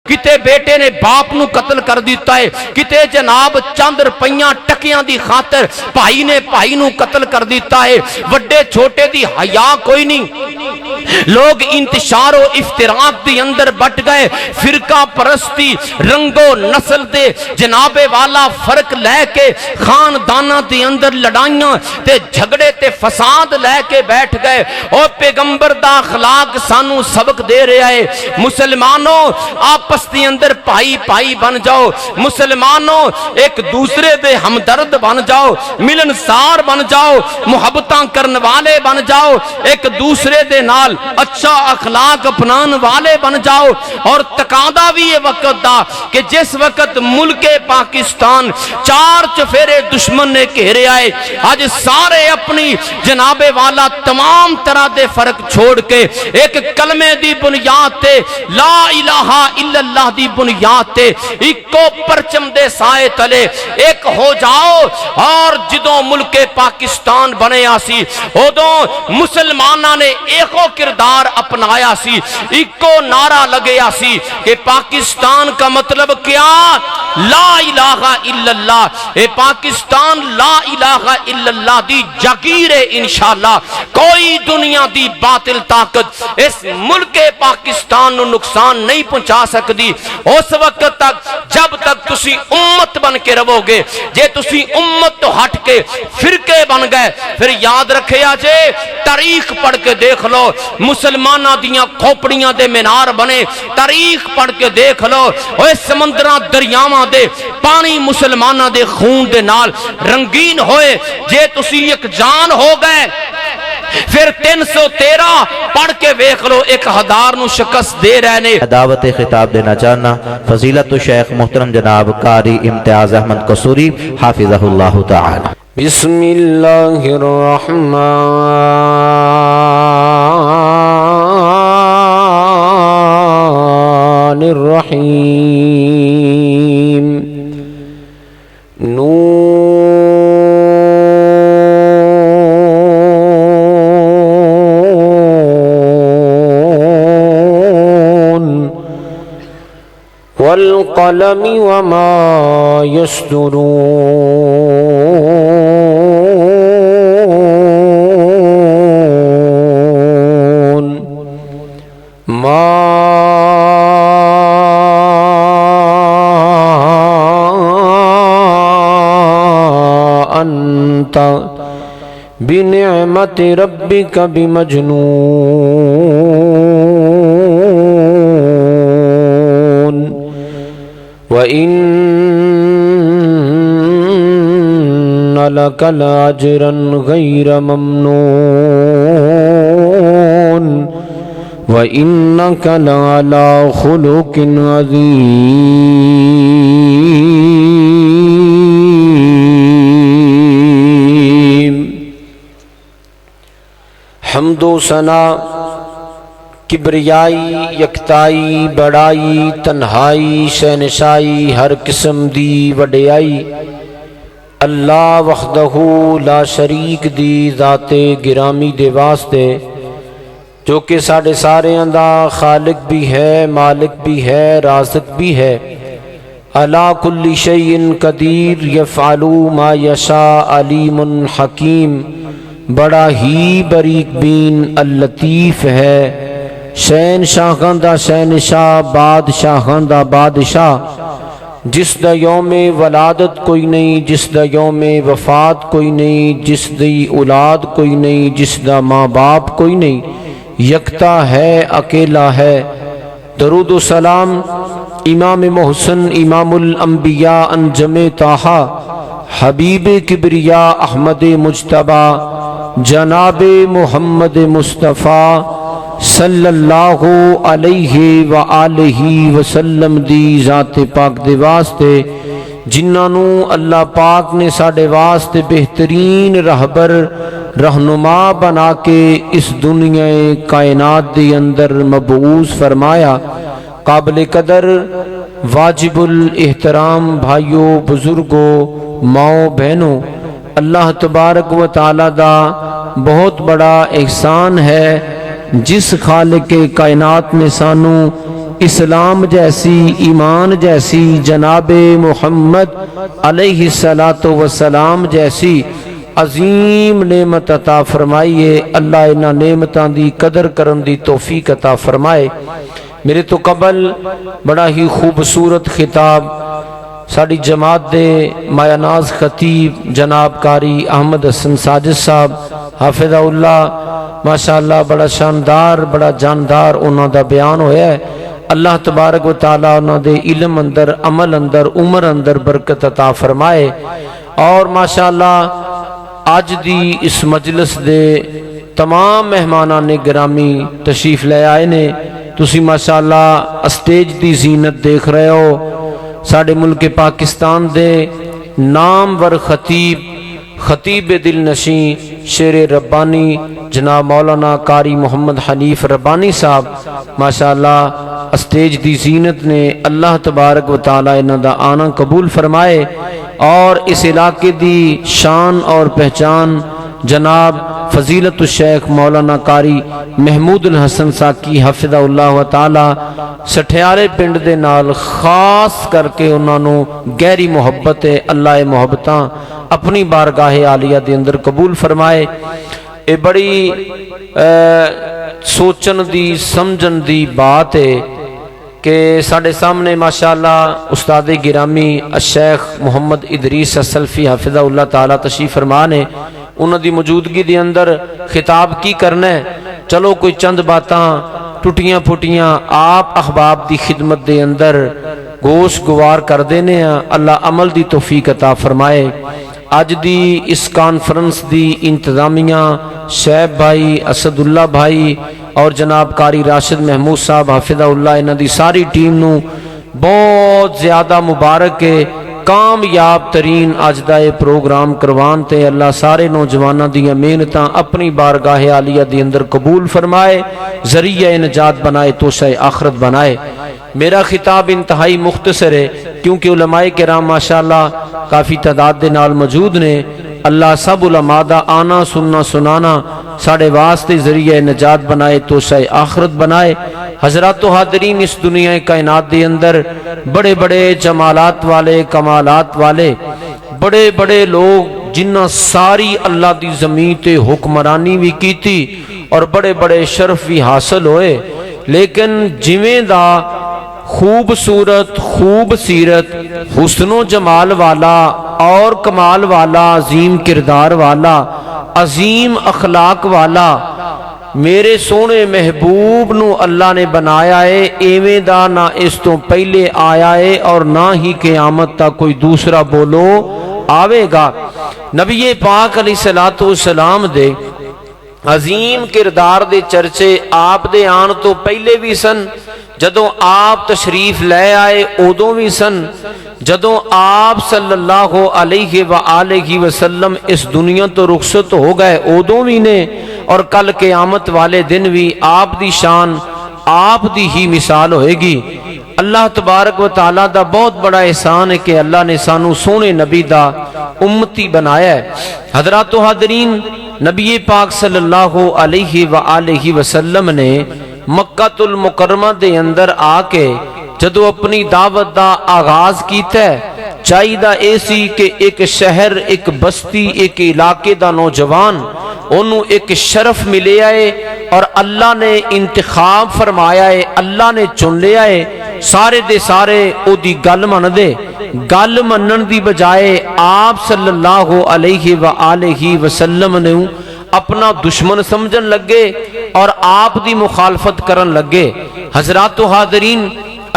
کتے بیٹے نے باپ نو قتل کر دیتا ہے، کتے جناب چند روپیاں ٹکیاں دی خاطر بھائی نے بھائی نو قتل کر دیتا ہے، وڈے چھوٹے دی حیا کوئی نہیں، لوگ انتشار و افتراق دی اندر بٹ گئے، فرقہ پرستی رنگ و نسل دے جناب والا فرق لے کے خاندانہ دی اندر لڑائیاں تے جھگڑے تے فساد لے کے بیٹھ گئے۔ او پیغمبر دا اخلاق سانو سبق دے رہا ہے، مسلمانوں آپس دی اندر پائی پائی بن جاؤ، مسلمانوں ایک دوسرے دے ہمدرد بن جاؤ، ملنسار بن جاؤ، محبتاں کرن والے بن جاؤ، ایک دوسرے دے نال اچھا اخلاق اپنان والے بن جاؤ۔ اور تقاضا بھی یہ وقت دا کہ جس وقت ملک پاکستان چار چفیرے دشمن نے گھیرے آئے، آج سارے اپنی جناب والا تمام طرح دے فرق چھوڑ کے ایک کلمے دی بنیاد تے لا الہ الا اللہ دی بنیاد تے ایکو پرچم دے سائے تلے ایک ہو جاؤ۔ اور جدوں ملک پاکستان بنے آسی ادوں مسلمانہ نے ایکو کردار اپنایا سی، ایکو نعرہ لگے آسی کہ پاکستان کا مطلب کیا؟ لا الہ الا اللہ۔ اے پاکستان لا الہ الا اللہ دی جاگیر ہے، انشاءاللہ کوئی دنیا دی باطل طاقت اس ملک پاکستان نو نقصان نہیں پہنچا سکتی اس وقت تک جب تک تسی امت بن کے رہو گے۔ جے تسی امت تو ہٹ کے فرقے بن گئے پھر یاد رکھے آجے تاریخ پڑھ کے دیکھ لو، مسلمانہ دیاں کھوپڑیاں دے مینار بنے، تاریخ پڑھ کے دیکھ لو، اوہ سمندراں دریاواں دے پانی مسلمانہ دے خون دے نال رنگین ہوئے۔ جے تسی ایک جان ہو گئے پھر 313 پڑھ کے ویکھ لو 1000 نو شکست دے رہے نے۔ دعوت خطاب دینا چاہنا فضیلت الشیخ محترم جناب قاری امتیاز احمد قصوری حافظہ اللہ تعالی۔ بسم اللہ الرحمن الرحیم۔ والقلم وما يسطرون ما أنت بنعمة ربك بمجنون وَإِنَّ لَكَ لَأَجْرًا غَيْرَ مَمْنُونٍ وَإِنَّكَ لَعَلَى خُلُقٍ عَظِيمٍ۔ حمد و ثنا، کبریائی، یکتائی، بڑائی، تنہائی، شہنشائی، ہر قسم دی وڈیائی اللہ وحدہ لا شریک دی ذات گرامی دے واسطے جو کہ ساڑھے سارے اندہ خالق بھی ہے، مالک بھی ہے، رازق بھی ہے۔ علی کل شیء قدیر یفعل ما یشاء علیم حکیم، بڑا ہی باریک بین اللطیف ہے، شہنشاہاں دا شہنشاہ، بادشاہاں دا بادشاہ، جس دا یوم ولادت کوئی نہیں، جس دا یوم وفات کوئی نہیں، جس دی اولاد کوئی نہیں، جس دا ماں باپ کوئی نہیں، یکتا ہے، اکیلا ہے۔ درود و سلام امام محسن، امام الانبیاء، انجم طٰہٰ، حبیب کبریاء احمد مجتبیٰ، جناب محمد مصطفیٰ صلی اللہ علیہ وآلہ وسلم دی ذات پاک دے واسطے جنہاں نو اللہ پاک نے ساڑے واسطے بہترین رہبر رہنما بنا کے اس دنیا کائنات دے اندر مبعوث فرمایا۔ قابل قدر واجب الاحترام بھائیوں، بزرگوں، ماؤں، بہنوں، اللہ تبارک و تعالی دا بہت بڑا احسان ہے جس خالق کائنات نے سانو اسلام جیسی ایمان جیسی جناب محمد علیہ الصلوۃ والسلام جیسی عظیم نعمت عطا فرمائیے۔ اللہ انہاں نعمتاں دی قدر کرن دی توفیق عطا فرمائے۔ میرے تو قبل بڑا ہی خوبصورت خطاب ساڑی جماعت دے مایا ناز خطیب جناب قاری احمد حسن ساجد صاحب حافظہ اللہ ماشاءاللہ بڑا شاندار بڑا جاندار انہاں دا بیان ہویا ہے۔ اللہ تبارک و تعالیٰ انہاں دے علم اندر عمل اندر عمر اندر برکت عطا فرمائے۔ اور ماشاءاللہ آج دی اس مجلس دے تمام مہمانان گرامی تشریف لے آئے نے۔ تسی ماشاءاللہ اسٹیج دی زینت دیکھ رہے ہو۔ ساڑے ملک پاکستان دے نامور خطیب دل نشیں شیر ربانی جناب مولانا قاری محمد حنیف ربانی صاحب ماشاءاللہ اسٹیج دی زینت نے۔ اللہ تبارک و تعالیٰ انہاں دا آنا قبول فرمائے۔ اور اس علاقے دی شان اور پہچان جناب فضیلت الشیخ مولانا قاری محمود الحسن ساکی حفظہ اللہ تعالی سٹھیارے پنڈ دے نال خاص کر کے انہاں نو گہری محبت ہے۔ اللہ محبتاں اپنی بارگاہ عالیہ دے اندر قبول فرمائے۔ اے بڑی سوچن دی سمجھن دی بات ہے کہ ساڑھے سامنے ماشاءاللہ استاد گرامی الشیخ محمد ادریس السلفی حفظہ اللہ تعالی تشریف فرمان ہے۔ انہوں دی موجودگی دے اندر خطاب کی کرنا ہے۔ چلو کوئی چند باتاں ٹوٹیاں پھوٹیاں آپ احباب دی خدمت دے اندر گوش گوار کر دینے ہیں۔ اللہ عمل دی توفیق عطا فرمائے۔ آج دی اس کانفرنس دی انتظامیہ شعیب بھائی اسد اللہ بھائی اور جناب قاری راشد محمود صاحب حافظہ اللہ انہاں دی ساری ٹیم نو بہت زیادہ مبارک ہے۔ کامیاب ترین آج دا یہ پروگرام کروان تے اللہ سارے نوجوانہ دیاں محنتاں اپنی بارگاہ عالیہ دی اندر قبول فرمائے، ذریعہ نجات بنائے، توشہ آخرت بنائے۔ میرا خطاب انتہائی مختصر ہے کیونکہ علماء کرام ماشاءاللہ کافی تعداد دے نال موجود نے۔ اللہ سب علماء دا آنا سننا سنانا ساڑھے واسطے ذریعہ نجات بنائے، توشہ آخرت بنائے۔ حضرات و حاضرین، اس دنیا کائنات دے اندر بڑے بڑے جمالات والے کمالات والے بڑے بڑے لوگ جنہ ساری اللہ دی زمین تے حکمرانی بھی کی تھی اور بڑے بڑے شرف بھی حاصل ہوئے، لیکن جویں دا خوبصورت خوب سیرت حسن و جمال والا اور کمال والا عظیم کردار والا عظیم اخلاق والا میرے سونے محبوب نو اللہ نے بنایا ہے، ایویں دا نہ اس تو پہلے آیا ہے اور نہ ہی قیامت تک کوئی دوسرا بولو آوے گا۔ نبی پاک علیہ الصلوۃ والسلام دے عظیم کردار دے چرچے آپ دے آن تو پہلے بھی سن، جدوں آپ تشریف لے آئے ادوں بھی سن، جدوں آپ صلی اللہ علیہ وآلہ وسلم اس دنیا تو رخصت ہو گئے ادوں بھی نے، اور کل قیامت والے دن بھی آپ دی شان آپ دی ہی مثال ہوئے گی۔ اللہ تبارک و تعالیٰ دا بہت بڑا احسان ہے کہ اللہ نے سانو سونے نبی دا امتی بنایا ہے۔ حضرات و حاضرین، نبی پاک صلی اللہ علیہ وآلہ وسلم نے مکہ المکرمہ دے اندر آ کے جدو اپنی دعوت دا آغاز کیتا ہے، چاہیدہ ایسی کہ ایک شہر ایک بستی ایک علاقے دا نوجوان انہوں ایک شرف ملے آئے اور اللہ نے انتخاب فرمایا ہے، اللہ نے چن لیا ہے، سارے دے سارے او دی گل من دے، گل منن دی بجائے آپ صلی اللہ علیہ وآلہ وسلم نے اپنا دشمن سمجھن لگے اور آپ دی مخالفت کرن لگے۔ حضرات و حاضرین،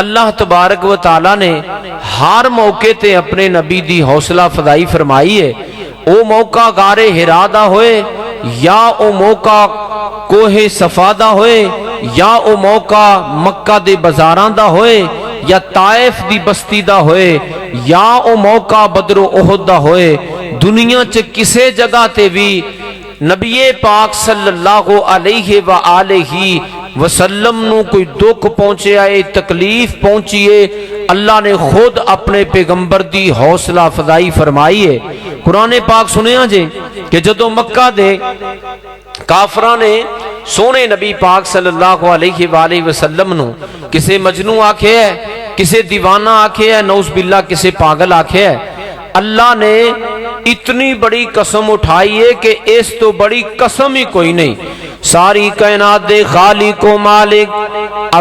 اللہ تبارک و تعالیٰ نے ہر موقع تے اپنے نبی دی حوصلہ فضائی فرمائی ہے۔ او موقع غار حرا دا ہوئے یا او موقع کوہ صفا دا ہوئے یا او موقع مکہ دے بازاراں دا ہوئے یا طائف دی بستی دا ہوئے یا او موقع بدر و احد دا ہوئے، دنیا چ کسے جگہ تے بھی نبی پاک صلی اللہ علیہ وآلہ وسلم نو کوئی دکھ پہنچے آئے تکلیف پہنچیے، اللہ نے خود اپنے پیغمبر دی حوصلہ افزائی فرمائی ہے۔ قرآن پاک سنیا جے کہ جدو مکہ دے کافراں نے سونے نبی پاک صلی اللہ علیہ وآلہ وسلم نو کسے مجنوں آکھے ہے، کسے دیوانہ آکھے ہے، نعوذ باللہ کسے پاگل آکھے ہے۔ اللہ نے اتنی بڑی قسم اٹھائی ہے کہ اس تو بڑی قسم ہی کوئی نہیں۔ ساری کائنات دے خالق و مالک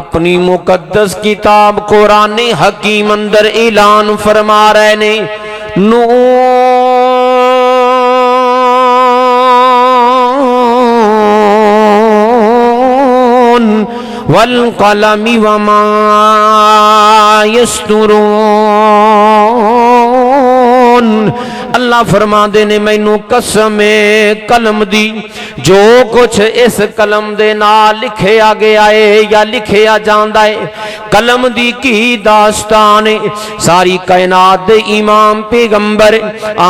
اپنی مقدس کتاب قرآن حکیم اندر اعلان فرما رہے نے، والقلم وما یسطرون۔ اللہ فرما دے نے مینوں قسم قلم دی، جو کچھ اس قلم دے نال لکھیا گیا ہے یا لکھیا جاندا ہے، قلم دی کی داستان ہے۔ ساری کائنات دے امام پیغمبر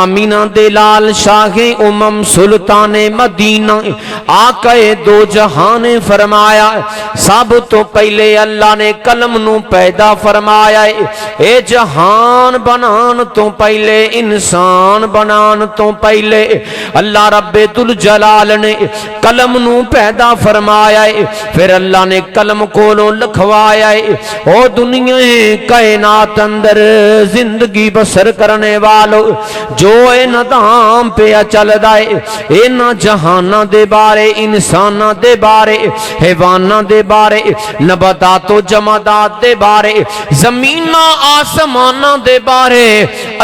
آمینہ دے لال شاہ امم سلطان مدینہ آقا دو جہان فرمایا، سب تو پہلے اللہ نے قلم نو پیدا فرمایا ہے۔ اے جہان بنان تو پہلے، انسان بنان تو پہلے اللہ رب ذوالجلال نے قلم نو پیدا فرمایا ہے۔ پھر اللہ نے قلم کولوں لکھوایا ہے، او دنیا کائنات اندر زندگی بسر کرنے والو جو اے ندام پہ چلدا ہے، اے نہ جہاناں دے بارے، انساناں دے بارے، حیواناں دے بارے، نباتات و جمادات دے بارے، زمیناں آسماناں دے بارے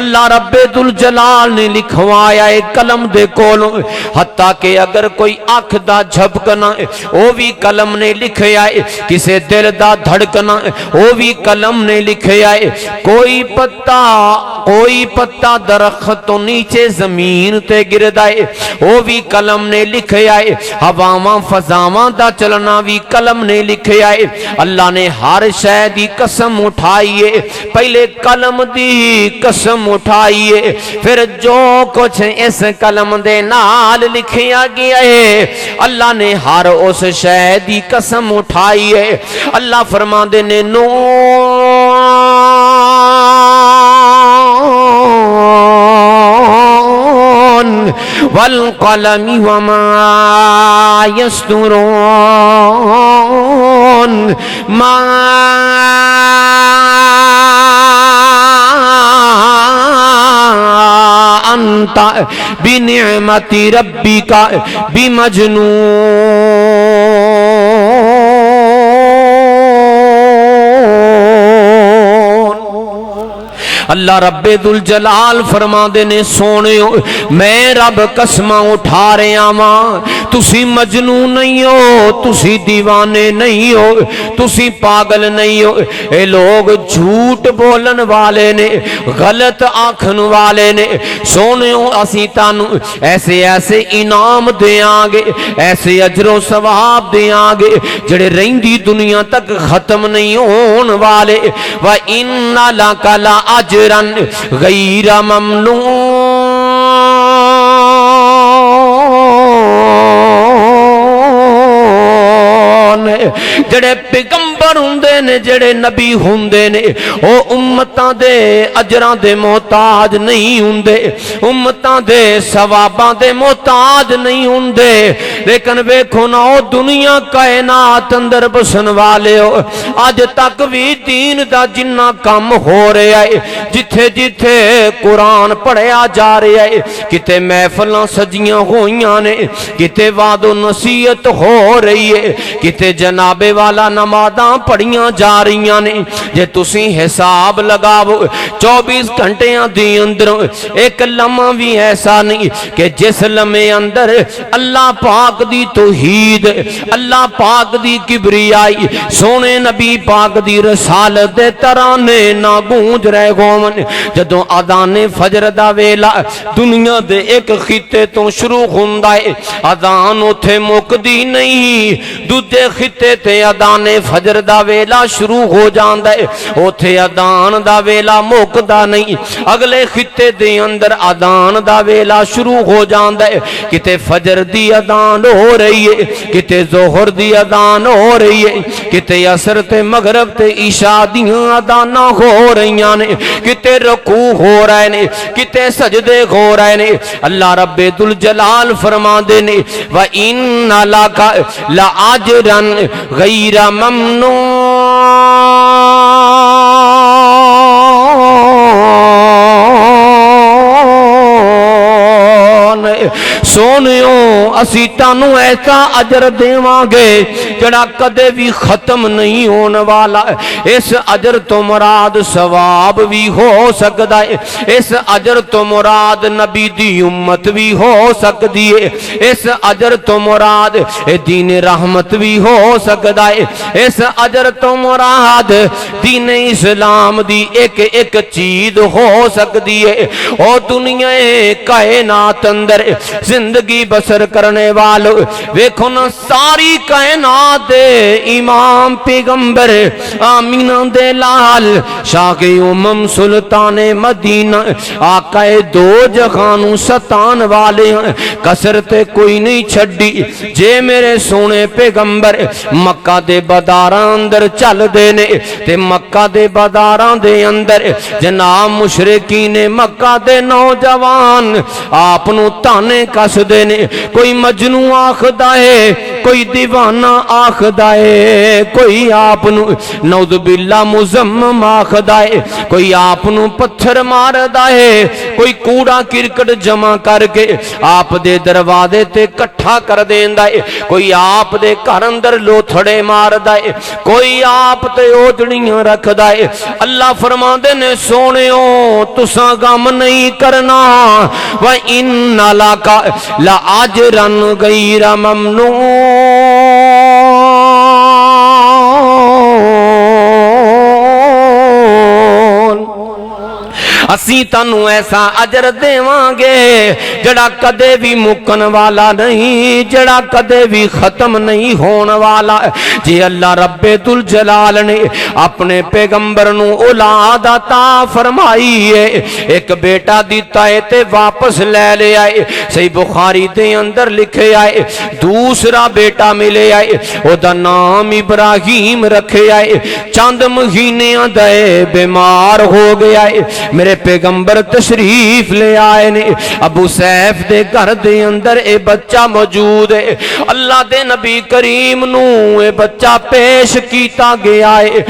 اللہ رب ذوالجلال نے لکھوایا ہے قلم دے کولوں۔ حتیٰ کہ اگر کوئی آنکھ دا جھپکنا وہ بھی قلم نے لکھیا ہے، کسے دل دا دھڑکنا وہ بھی قلم نے لکھیا ہے، کوئی پتا درخت تو نیچے زمین تے گردا ہے وہ بھی قلم نے لکھیا ہے، ہواواں فضاواں دا چلنا بھی قلم نے لکھیا ہے۔ اللہ نے ہر شے دی قسم اٹھائی ہے، پہلے قلم دی قسم اٹھائی ہے، پھر جو کچھ اس قلم دے نال لکھیا گیا ہے اللہ نے ہر اس شے دی قسم اٹھائی ہے۔ اللہ فرما دے نے والقلم وما یسطرون ما انت بنعمت ربک بمجنون۔ اللہ رب ذوالجلال فرما دے نے سونےو میں رب قسماں اٹھا رہا ماں، تسی مجنون نہیں ہو، تسی دیوانے نہیں ہو، تسی پاگل نہیں ہو۔ اے لوگ جھوٹ بولن والے نے، غلط آکھن والے نے، سونےو اسی تانوں ایسے ایسے انعام دیاں گے، ایسے اجر و ثواب دیاں گے جڑے رہندی دنیا تک ختم نہیں ہون والے۔ وَإِنَّ لَكَ لَأَجْرًا غَيْرَ مَمْنُونٍ۔ جڑے پیغمبر ہوندے نے، جڑے نبی ہوندے نے، او امتاں دے اجراں دے محتاج نہیں ہوندے، امتاں دے ثواباں دے محتاج نہیں ہوندے۔ لیکن ویکھو نا او دنیا کائنات اندر بسن والے ہو، اج تک بھی دین دا جنہ کم ہو رہا ہے، جتھے جتھے قرآن پڑھیا جا رہا ہے، کتے محفلاں سجیاں ہوئیاں نے، کتے وعد و نصیحت ہو رہی ہے، کتے جناب والا نمازاں پڑھیاں جا رہیاں نے۔ جے تسی حساب لگاو 24 گھنٹیاں دی اندر ایک لمحہ بھی ایسا نہیں کہ جس لمحے اندر اللہ پاک دی توحید، اللہ پاک دی کبریائی، سونے نبی پاک دی رسالت دے ترانے نہ گونج رہے ہون۔ جدوں اذان فجر دا ویلا دنیا دے ایک خطے تو شروع ہوندا ہے، اذان اوتھے مکدی نہیں، دوجے خطے تے اذان فجر دا ویلا شروع ہو جاندا ہے، اوتھے اذان دا ویلا مکدا نہیں، اگلے خطے دے اندر اذان دا ویلا شروع ہو جاندا ہے۔ کتے فجر دی اذان ہو رہی ہے، کتے ظہر دی اذان ہو رہی ہے، کتے عصر تے مغرب تے عشاء دیاں اذاناں ہو رہیاں نے، کتے رکوع ہو رہے نے، کتے سجدے ہو رہے نے۔ اللہ رب ذوالجلال فرما دے نے وَإِنَّ لک لاجرن غیر ممنون سونیو اسی تانوں ایسا اجر دیواں گے جڑا کدے بھی ختم نہیں ہونے والا اس اجر تو مراد ثواب بھی ہو سکتا ہے اس اجر تو مراد نبی دی امت بھی ہو سکتی ہے اس اجر تو مراد دین رحمت بھی ہو سکتا ہے اس اجر تو مراد دین اسلام دی ایک ایک چیز ہو سکتی ہے اور دنیا کائنات اندر زندگی بسر کرنے والو ویکھو نا ساری کائنات امام پیغمبر آمینہ دے لال شاہ امم سلطان مدینہ آقا دو جہانوں ستان والے کسرت کوئی نہیں چھڑی جے میرے سونے پیغمبر مکہ دے بازاراں اندر چل دینے تے مکہ دے بازاراں دے اندر جناب مشرکین مکہ دے نوجوان آپ نو تانے کس دینے کوئی مجنون آخدا ہے کوئی دیوانہ آخدا ہے کوئی آپ نو نعوذ باللہ مزمم آخدا ہے کوئی آپ نو پتھر ماردا ہے کوئی کوڑا کرکٹ جمع کر کے آپ دے دروازے تے کٹھا کر دیندا ہے کوئی آپ دے گھر اندر لوتھڑے ماردا ہے کوئی آپ تے اوجڑیاں رکھدا ہے اللہ فرماندے نے سونیو تساں غم نہیں کرنا وَإِنَّ لَكَ لَأَجْرًا غَيْرَ ممنون اسی تانوں ایسا اجر دیواں گے جڑا کدے بھی مکن والا نہیں جڑا کدے بھی ختم نہیں ہون والا جی اللہ رب ذوالجلال نے اپنے پیغمبر نو اولاد عطا فرمائی ہے ایک بیٹا دیتا ہے تے واپس لے لے آئے صحیح بخاری دے اندر لکھے آئے دوسرا بیٹا ملے آئے او دا نام ابراہیم رکھے آئے چند مہینے دے بیمار ہو گیا ہے میرے پیغمبر تشریف لے آئے نے ابو سیف دے گھر دے اندر اے بچہ موجود ہے اللہ دے نبی کریم نو اے بچہ پیش کیتا گیا ہے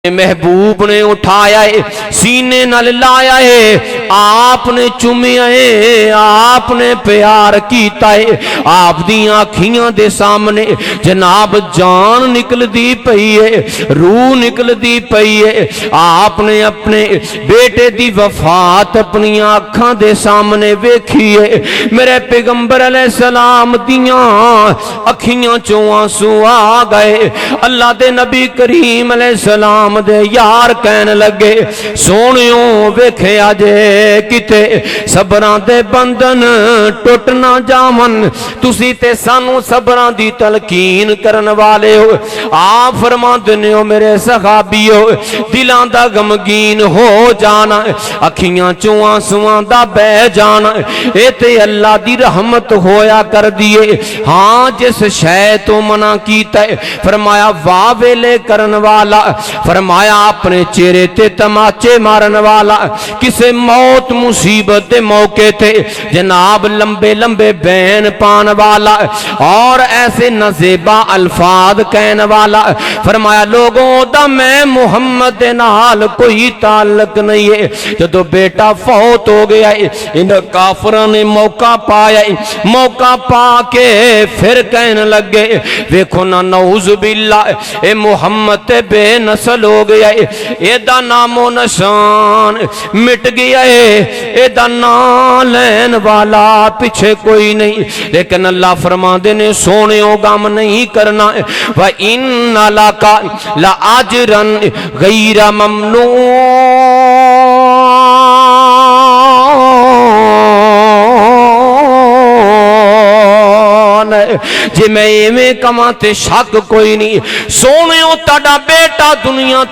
محبوب نے اٹھایا ہے سینے نال لایا ہے آپ نے چومیا ہے آپ نے پیار کیتا ہے آپ دی آنکھیاں دے سامنے جناب جان نکل دی پئی ہے روح نکل دی پئی ہے آپ نے اپنے بیٹے دی وفات اپنی آنکھاں دے سامنے ویکھی ہے میرے پیغمبر علیہ السلام دیاں اکھیاں چوں آنسو آ گئے اللہ دے نبی کریم علیہ السلام دے یار کہنے لگے سونیوں ویکھے آجے کتے صبران دے بندن ٹوٹنا جامن تسی تے سانو صبران دی تلقین کرن والے ہو آپ فرمان دنے ہو میرے صحابی ہو دلان دا غمگین ہو جانا اکھیاں چوں آنسوان دا بے جانا اے تے اللہ دی رحمت ہویا کر دیے ہاں جس شے تو منع کیتا ہے فرمایا واویلے کرن والا فرمایا اپنے چہرے تے تماچے مارن والا کسے موت مصیبت دے موقع تے جناب لمبے لمبے بین پان والا اور ایسے نزیبہ الفاظ کہنے والا فرمایا لوگوں دا میں محمد دے نال کوئی تعلق نہیں ہے جدو بیٹا فوت ہو گیا ہے ان کافروں نے موقع پایا ہے موقع پا کے پھر کہنے لگے ویکھو نا نعوذ باللہ اے محمد تے بے نسل ہو گیا ہے اے دا نام و نشان مٹ گیا ہے اے دا نام لین والا پیچھے کوئی نہیں لیکن اللہ فرما دینے سونے ہو غم نہیں کرنا وَإِنَّ لَكَ لَأَجْرًا غَيْرَ ممنون جی میں ایویں کما تے شک کوئی نہیں سونےوں تاڑا بیٹا دنیا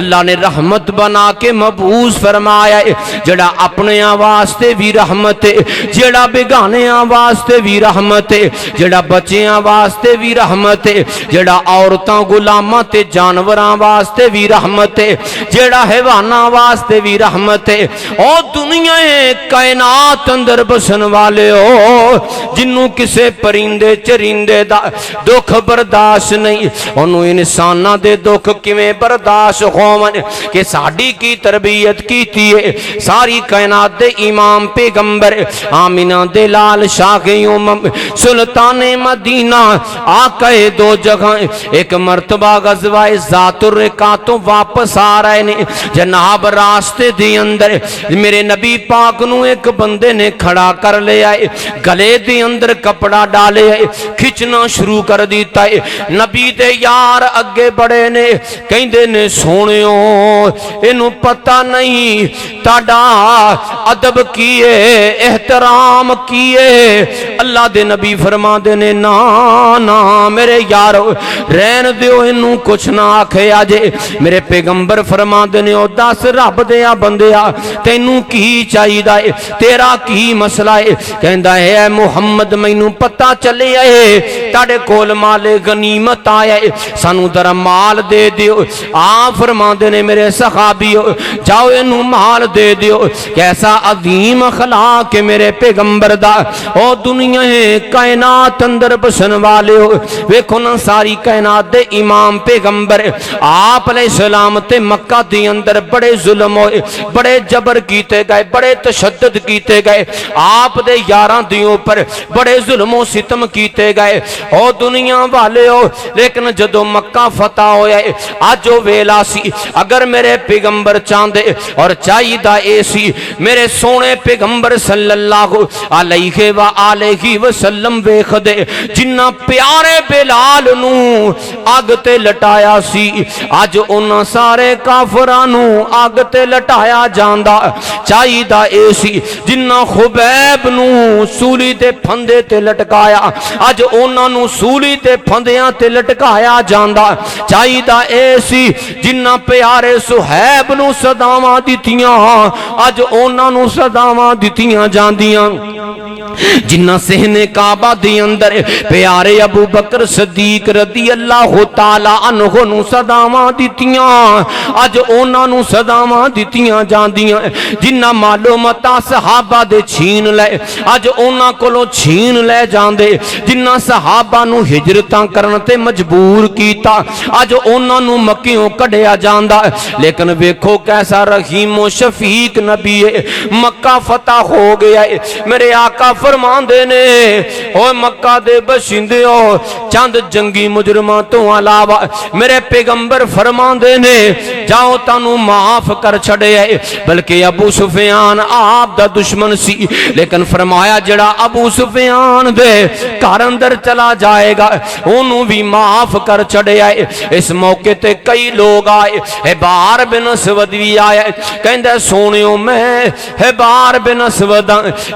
اللہ نے رحمت بنا کے مبعوث فرمایا ہے، جڑا اپنے واسطے بھی رحمت ہے، جڑا بیگانیاں واسطے بھی رحمت ہے، جڑا بچیاں واسطے بھی رحمت ہے، جڑا عورتاں غلاماں تے جانوراں واسطے بھی رحمت ہے، جڑا حیواناں واسطے بھی رحمت ہے۔ او دنیا کائنات اندر بسن والے ہو، جنوں کسے پرندے چرندے دا دکھ برداشت نہیں، انہوں انساناں دے دکھ کیویں برداشت ہون کہ ساڈی کی تربیت کیتی ہے۔ ساری کائنات دے امام پیغمبر آمینہ دے لال شاہ امم سلطان مدینہ آقا دو جگہ ایک مرتبہ غزوہ ذات الرقاع تو واپس آ رہے نے، جناب راستے دے اندر میرے نبی پاک نو ایک بندے نے کھڑا کر لے آئے، گلے دے اندر کپڑا ڈالے آئے، کھچنا شروع کر دیتا ہے۔ نبی دے یار اگے بڑے نے کہندے نے سونیو انہوں پتہ نہیں تاڑا ادب کیے احترام کیے۔ اللہ دے نبی فرما دے نے نا نا میرے یارو رہن دیو انہوں کچھ نہ آکھے آجے۔ میرے پیغمبر فرما دے نے او دس رب دیا بندیا تینوں کی چاہی دائے، تیرا کی مسئلہ ہے؟ کہندہ ہے اے محمد مینوں پتہ چلے آئے تاڑے کول مال غنیمت آیا ہے، سانو در مال دے دیو۔ آپ فرما دے نے میرے صحابیو جاؤ انہوں مال دے دیو۔ کیسا عظیم اخلاق ہے میرے پیغمبر دا، او دنیا ہے کائنات اندر بسن والے ہو۔ ویکھو نا ساری کائنات دے امام پیغمبر آپ علیہ السلام تے مکہ دی اندر بڑے ظلم ہوئے، بڑے جبر کیتے گئے، بڑے تشدد کیتے گئے، آپ دے یاراں دیوں پر بڑے ظلم و ستم کیتے گئے او دنیا والے ہو۔ لیکن جدو مکہ فتح ہویا ہے آج جو ویلا سی اگر میرے پیغمبر چاندے اور چاہی دا اے سی میرے سونے پیغمبر صلی اللہ علیہ وآلہ وسلم ویکھ دے جنہ پیارے بلال نو آگ تے لٹایا سی، آج انہاں سارے کافرانو آگ تے لٹایا جاندا چاہی دا اے سی۔ جنہ خبیب نو سولی تے پھندے تے لٹکایا آج انہاں نو سولی تے پھندیاں تے لٹکایا جاندا چاہی دا اے سی۔ جنہ پیارے سہیب نو صداواں دتیاں آج انہاں نو صداواں دتیاں جاندیاں۔ جنہ سہنے کعبہ دی اندر پیارے ابو بکر صدیق رضی اللہ تعالی عنہ نو صداواں دتیاں آج انہاں نو صداواں دتیاں جاندیاں۔ جنہ معلوماتاں صحابہ دے چھین لے آج انہاں کولوں چھین لے جاندے۔ جنہ صحابہ نو ہجرتاں کرن تے مجبور کیتا آج انہاں نو مکیوں کڈیا جاندا۔ لیکن ویکھو کیسا رحیم و شفیق نبی ہے، مکہ فتح ہو گیا ہے۔ میرے آقا فرماندے نے او مکہ دے بشندیو چند جنگی مجرماں تو علاوہ میرے پیغمبر فرماندے نے جاؤ تانوں معاف کر چھڑے آئے۔ بلکہ ابو سفیان آپ دا دشمن سی، لیکن فرمایا جڑا ابو سفیان دے گھر اندر چلا جائے گا انہوں بھی معاف کر چھڑے آئے۔ اس موقع تے کئی لوگ آئے، حبار بن اسود بھی آئے، کہندے سونیوں میں حبار بن اسود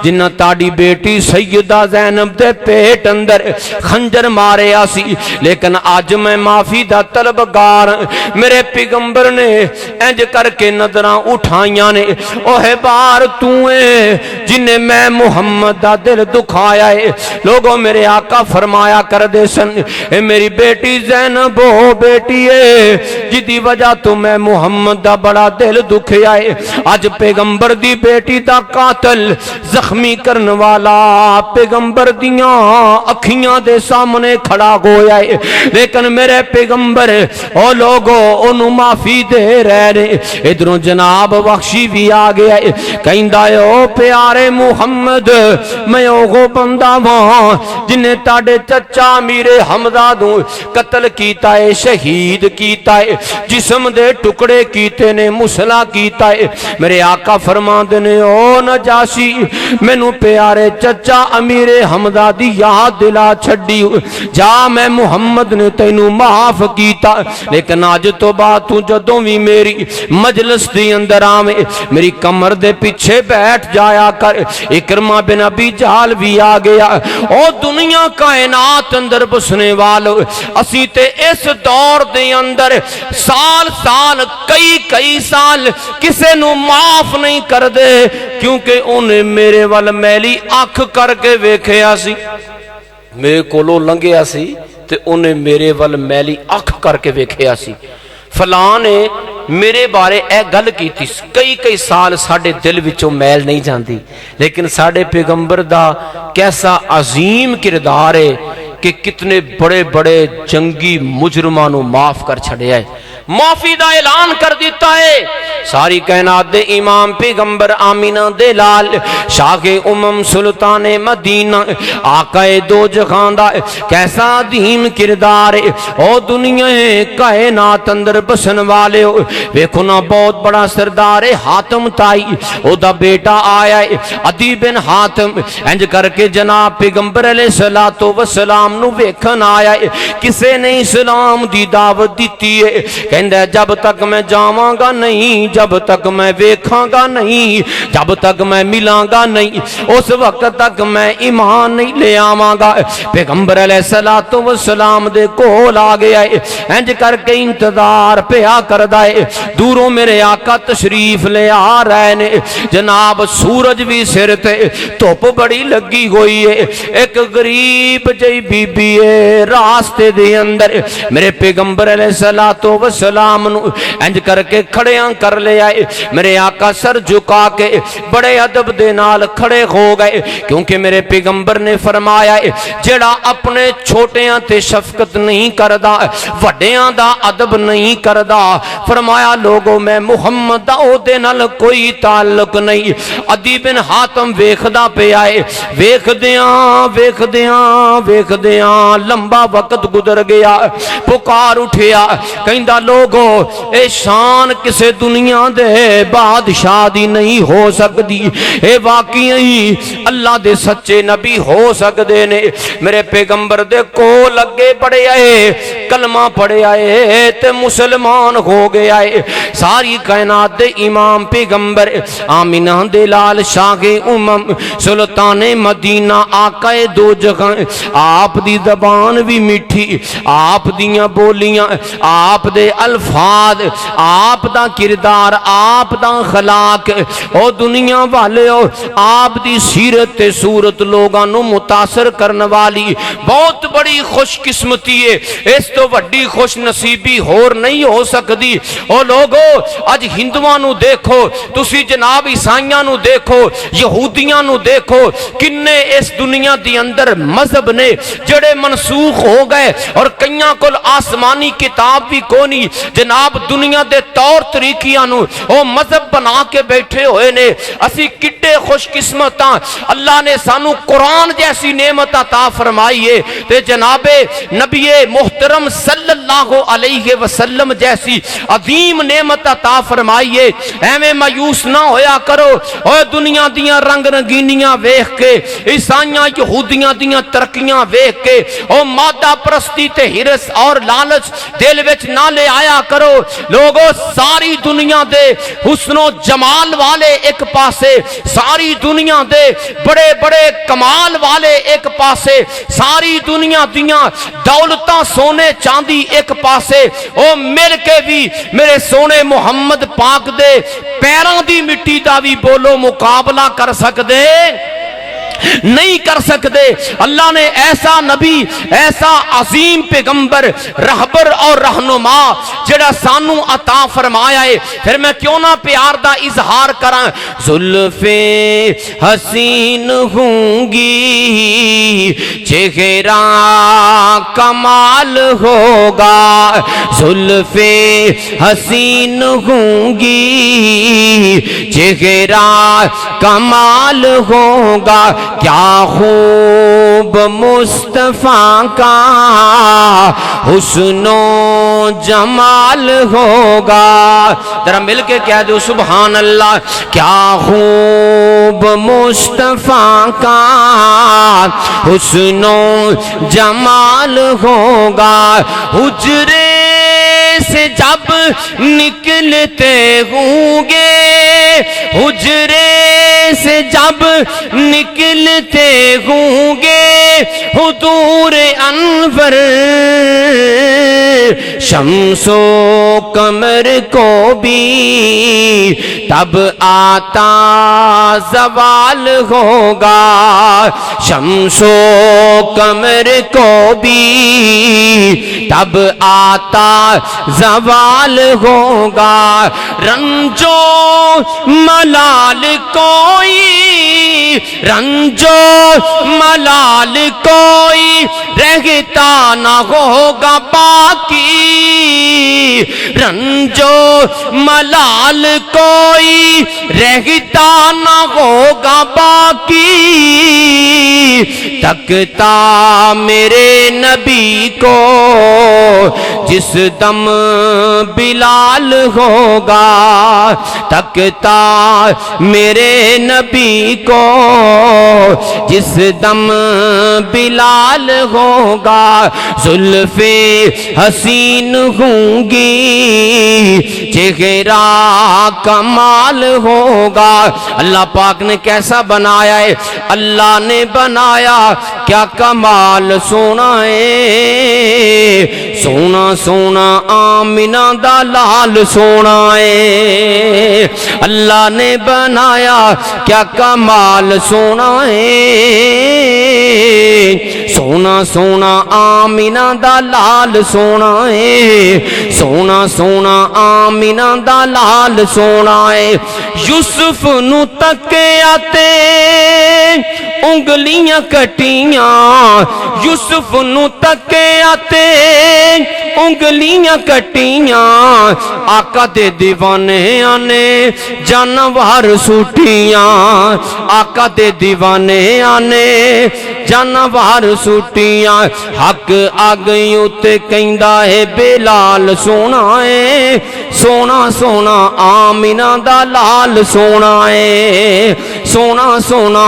جنہ تاڑی بیٹی سیدہ زینب دے پیٹ اندر خنجر مارے آسی، لیکن آج میں معافی دا طلبگار میرے پیغمبر نے انج کر کے نظراں اٹھائیاں نے او حبار توئے جنہیں میں محمد دا دل دکھایا ہے۔ لوگوں میرے آقا فرمایا کر دے سن اے میری بیٹی زینب ہو بیٹی ہے جدی وجہ تو میں محمد دا بڑا دل دکھیا ہے۔ آج پیغمبر دی بیٹی دا قاتل زخمی کرن والا پیغمبر دیاں اکھیاں دے سامنے کھڑا گویا ہے، لیکن میرے پیغمبر او لوگوں انہوں معافی دے رہے۔ ادھروں جناب وحشی بھی آگیا ہے، کہندہ ہے او پیارے محمد میں اوگو بندہ وہاں جنہیں تاڑے چچا میرے حمدہ دوں قتل کیتا ہے، شہید کیتا ہے، جسم دے ٹکڑے کیتے نے، مسلح کیتا ہے۔ میرے آقا فرما دینے او نجاشی مینوں پیارے چچا امیر حمدہ دی یاد دلا چھڑی جا میں محمد نے تینوں معاف کیتا، لیکن آج تو بات تو جدوں بھی میری مجلس دی اندر آویں میری کمر دے پیچھے بیٹھ جایا کر۔ کر اکرمہ بن ابی جہل بھی آ گیا۔ او دنیا کائنات اندر بسنے والو، اسی تے اس دور دے اندر سال سال کئی سال کسے نو معاف نہیں کر دے، کیونکہ انہیں میرے وال میلی اکھ کر کے ویکھیا سی، میرے کولو لنگیا سی تے انہیں میرے وال میلی اکھ کر کے ویکھیا سی۔ فلاں نے میرے بارے اے گل کی تھی، کئی سال ساڑھے دل وچوں میل نہیں جاندی، لیکن ساڑھے پیغمبر دا کیسا عظیم کردار ہے کہ کتنے بڑے بڑے جنگی مجرمانوں معاف کر چھڑے آئے، معافی دا اعلان کر دیتا ہے۔ ساری کائنات دے امام پیغمبر آمینہ دے لال شاہ امم سلطان مدینہ آقا دو جہان دا کیسا عظیم کردار ہے۔ او دنیا کائنات اندر بسن والے ہو، ویکھو نا بہت بڑا سردار حاتم تائی، او دا بیٹا آیا ہے عدی بن حاتم، انج کر کے جناب پیغمبر علیہ السلام نو ویکھن آیا ہے، کسے نے اسلام دی دعوت دیتی ہے، کہندہ جب تک میں جاواں گا نہیں، جب تک میں ویکھاں گا نہیں، جب تک میں ملاں گا نہیں، اس وقت تک میں ایمان نہیں لے آواں گا۔ پیغمبر علیہ السلام دے کول آ گیا ہے، انج کر کے انتظار پیا کردہ ہے، دوروں میرے آقا تشریف لے آ رہے نے، جناب سورج بھی سر تے، توپ بڑی لگی ہوئی ہے، ایک غریب جئی بی بی ہے راستے دے اندر، میرے پیغمبر علیہ السلام نو انج کر کے کھڑیاں کر لے آئے، میرے آقا سر جھکا کے بڑے ادب دے نال کھڑے ہو گئے، کیونکہ میرے پیغمبر نے فرمایا ہے جڑا اپنے چھوٹیاں تے شفقت نہیں کردا وڈیاں دا ادب نہیں کردا، فرمایا لوگو میں محمد دا او دے نال کوئی تعلق نہیں۔ عدی بن حاتم ویکھدا پہ آئے، ویکھ دیاں لمبا وقت گزر گیا، پکار اٹھیا کہندا لوگو اے شان کسے دنیا دے بادشاہ دی نہیں ہو سکتی، اے واقعی اللہ دے سچے نبی ہو سکدے نے۔ میرے پیغمبر دے کو لگے پڑے آئے، کلمہ پڑے آئے تے مسلمان ہو گئے آئے۔ ساری کائنات دے امام پیغمبر آمینہ دے لال شاہ امم سلطان مدینہ آقا دو جہاں، آپ دی زبان بھی میٹھی، آپ دیاں بولیاں، آپ دے الفاظ، آپ دا کردار، آپ دا خلاق، او دنیا والے ہو آپ دی سیرت تے صورت لوگاں نو متاثر کرنے والی بہت بڑی خوش قسمتی ہے، اس تو وڈی خوش نصیبی ہور نہیں ہو سکتی۔ او لوگو اج ہندوؤں نو دیکھو، تسی جناب عیسائیاں نو دیکھو، یہودیاں نو دیکھو، کنے اس دنیا دی اندر مذہب نے جڑے منسوخ ہو گئے، اور کئیاں کول آسمانی کتاب بھی کونی، جناب دنیا دے طور طریقیاں نو او مذہب بنا کے بیٹھے ہوئے نے۔ اسی کڈے خوش قسمتاں، اللہ نے سانو قرآن جیسی نعمت عطا فرمائی ہے، تے جناب نبی محترم صلی اللہ علیہ وسلم جیسی عظیم نعمت عطا فرمائی ہے۔ ایویں مایوس نہ ہویا کرو، اوے دنیا دیاں رنگ رنگینیاں ویکھ کے، عیسائیاں یہودیاں دیاں ترقیاں ویکھ کے او مادہ پرستی تے ہرس اور لالچ دل وچ نہ لے آیا کرو۔ لوگو ساری دنیا دے حسن و جمال والے ایک پاسے، ساری دنیا دے بڑے بڑے کمال والے ایک پاسے، ساری دنیا دیاں دولتاں سونے چاندی ایک پاسے، او مل کے بھی میرے سونے محمد پاک دے پیراں دی مٹی دا بھی بولو مقابلہ کر سکدے نہیں کر سکتے۔ اللہ نے ایسا نبی، ایسا عظیم پیغمبر، رہبر اور رہنما جڑا سانو عطا فرمایا ہے، پھر میں کیوں نہ پیار دا اظہار کراں۔ زلفیں حسین ہوں گی، چہرہ کمال ہوگا، زلفیں حسین ہوں گی، چہرہ کمال ہوگا، کیا خوب مصطفیٰ کا حسن و جمال ہوگا۔ ذرا مل کے کہہ دو سبحان اللہ۔ کیا خوب مصطفیٰ کا حسن و جمال ہوگا، حجرے سے جب نکلتے ہوں گے، حجرے سے جب نکلتے ہوں گے حضور انور، شمس و قمر کو بھی تب آتا زوال ہوگا، شمس و قمر کو بھی تب آتا زوال ہوگا، رنجو ملال کوئی، رنجو ملال کوئی رہتا نہ ہوگا باقی، رنجو ملال کوئی رہتا نہ ہوگا باقی، تکتا میرے نبی کو جس دم بلال ہوگا، تکتا میرے نبی کو جس دم بلال ہوگا، زلف حسین ہوں گی چہرہ کمال ہوگا۔ اللہ پاک نے کیسا بنایا ہے؟ اللہ نے بنایا کیا کمال سونا ہے، سونا سونا آمینہ دا لال سونا ہے، اللہ نے بنایا کیا کمال سونا ہے، سونا سونا آمینہ دا لال سونا ہے، سونا سونا آمینہ دا لال سونا ہے۔ یوسف نو تکیا تے انگلیاں کٹیاں، یوسف نو تکیا تے انگلیاں کٹیاں، آقا دے دیوانے آنے جانوار سوٹیاں، آقا دے دیوانے آنے جانوار سوٹیاں، حق آگئیوں تے کہندا ہے بلال سونا ہے، سونا سونا آمینہ دا لال سونا ہے، سونا سونا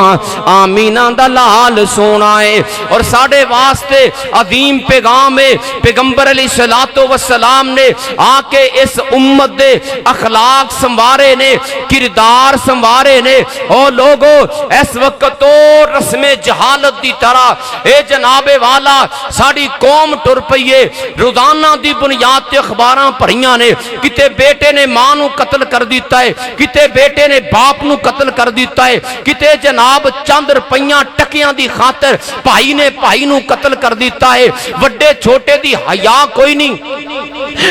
آمینہ دا لال سونا ہے۔ اور ساڑھے واسطے عظیم پیغام ہے، پیغمبر علیہ السلام نے آ کے اس امت دے اخلاق سنوارے نے، کردار سنوارے نے۔ او لوگو اس وقت تو رسم جہالت دی طرح اے جناب والا ساڑی قوم ٹر پئیے، روزانہ دی بنیاد تے اخباراں پڑھیاں نے، کتے بیٹے نے ماں نو قتل کر دیتا ہے، کتے بیٹے نے باپ نو قتل کر دیتا ہے، کتے جناب چند روپیاں ٹکیاں دی خاطر بھائی نے بھائی نو قتل کر دیتا ہے، وڈے چھوٹے دی حیا کوئی نہیں،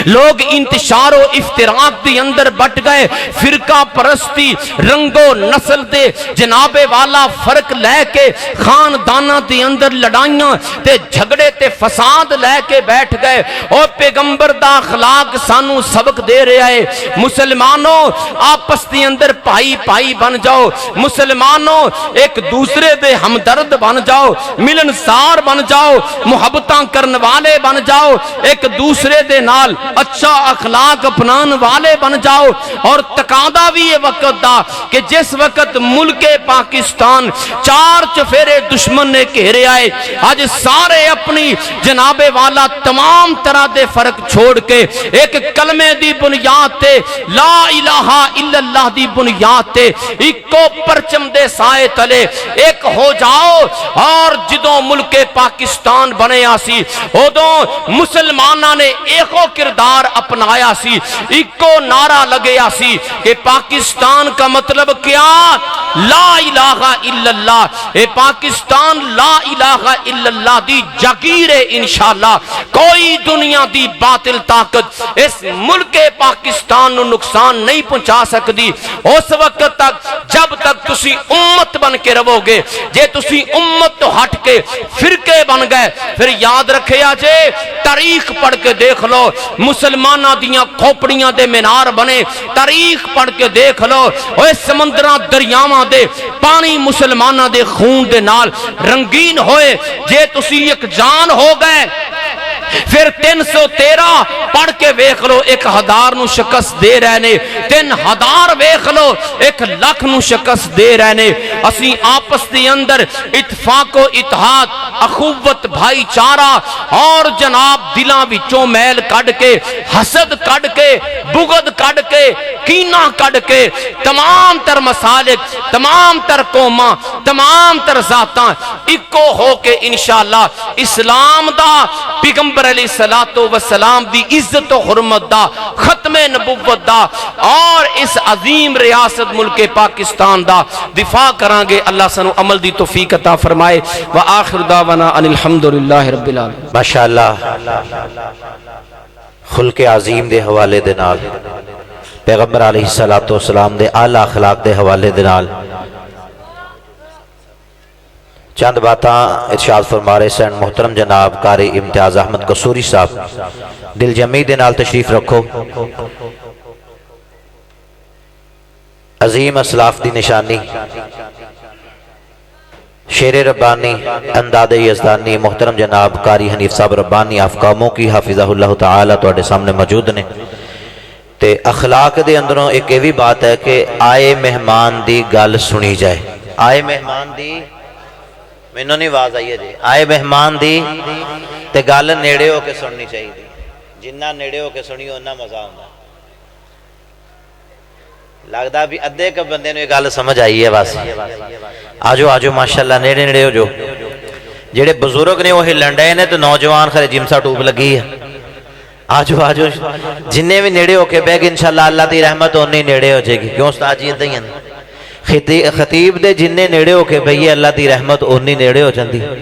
لوگ انتشار و افتراق دی اندر بٹ گئے، فرقہ پرستی رنگ و نسل دے جناب والا فرق لے کے خاندانہ دی اندر لڑائیاں تے جھگڑے تے فساد لے کے بیٹھ گئے۔ اور پیغمبر دا اخلاق سانو سبق دے رہا ہے، مسلمانوں آپس دی اندر پائی پائی بن جاؤ، مسلمانوں ایک دوسرے دے ہمدرد بن جاؤ، ملنسار بن جاؤ، محبتاں کرن والے بن جاؤ، ایک دوسرے دے نال اچھا اخلاق اپنان والے بن جاؤ۔ اور تقاضا بھی یہ وقت دا کہ جس وقت ملک پاکستان چار چفیرے دشمن نے گھیرے آئے، آج سارے اپنی جناب والا تمام طرح دے فرق چھوڑ کے ایک کلمے دی بنیاد تے، لا الہ الا اللہ دی بنیاد تے، ایکو پرچم دے سائے تلے ایک ہو جاؤ۔ اور جدوں ملک پاکستان بنے آسی ادوں مسلمانہ نے ایکو کردار اپنایا سی، ایکو نعرہ لگے آسی کہ پاکستان کا مطلب کیا؟ لا الہ الا اللہ۔ اے پاکستان لا الہ الا اللہ دی جاگیر ہے، انشاءاللہ کوئی دنیا دی باطل طاقت اس ملک پاکستان نو نقصان نہیں پہنچا سکتی اس وقت تک جب تک تسی امت بن کے رہو گے۔ جے تسی امت تو ہٹ کے فرقے بن گئے پھر یاد رکھے آجے، تاریخ پڑھ کے دیکھ لو، مسلمانہ دیاں کھوپڑیاں دے مینار بنے، تاریخ پڑھ کے دیکھ لو، اوہ سمندرہ دریاواں دے پانی مسلمانہ دے خون دے نال رنگین ہوئے۔ جے تسی ایک جان ہو گئے پھر 313 پڑھ کے ویکھ لو، 1000 نو شکست دے رہنے، 3000 ویکھ لو، 1 لاکھ نو شکست دے رہنے۔ اسی آپس دے اندر اتفاق و اتحاد، اخوت، بھائی چارہ اور جناب دلاں وچوں میل کڈ کے، حسد کڈ کے، بغض کڈ کے، کینہ کڈ کے، تمام تر مسالک، تمام تر قوماں، تمام تر ذاتاں اکو ہو کے انشاءاللہ اسلام دا، پیغمبر علیہ السلام دی عزت و حرمت دا، ختم نبوت دا اور اس عظیم ریاست ملک پاکستان دا دفاع کرانگے۔ اللہ سنو عمل دی توفیق عطا فرمائے۔ وآخر دعوانا ان الحمدللہ رب العالمین۔ ماشاءاللہ خلق عظیم دے حوالے دے نال، پیغمبر علیہ السلام دے اعلی اخلاق دے حوالے دے نال چند باتاں ارشاد فرما رہے سن محترم جناب قاری امتیاز احمد قصوری صاحب، دل جمی دے نال تشریف رکھو۔ عظیم اسلاف دی نشانی، شیر ربانی، انداد یزدانی محترم جناب قاری حنیف صاحب ربانی آف قوموں کی حافظہ اللہ تعالی توڑے سامنے موجود نے۔ تے اخلاق دے اندروں ایک ایوی بات ہے کہ آئے مہمان دی گل سنی جائے۔ آئے مہمان دی، میں نہیں آواز آئی ہے جی، آئے مہمان دی تے گل نیڑے ہو کے سننی چاہیے، جنہ نیڑے ہو کے سنی اتنا مزہ ہوندا۔ لگدا بھی ادھے کا بندے نے گل سمجھ آئی ہے بس۔ آجو آجو ماشاءاللہ نیڑے نیڑے ہو جو، جڑے بزرگ نے وہ ہلن ڈے نے تو نوجوان خرے جمسا ٹوپ لگی ہے۔ آجو آجو جننے بھی نیڑے ہو کے بے گے انشاءاللہ اللہ دی رحمت انہیں نیڑے ہو جائے گی۔ کیوں استاد جی ادھے ہی ہیں؟ خطیب دے جننے نیڑے ہو کے بھئی اللہ دی رحمت انہیں نیڑے ہو جاندی۔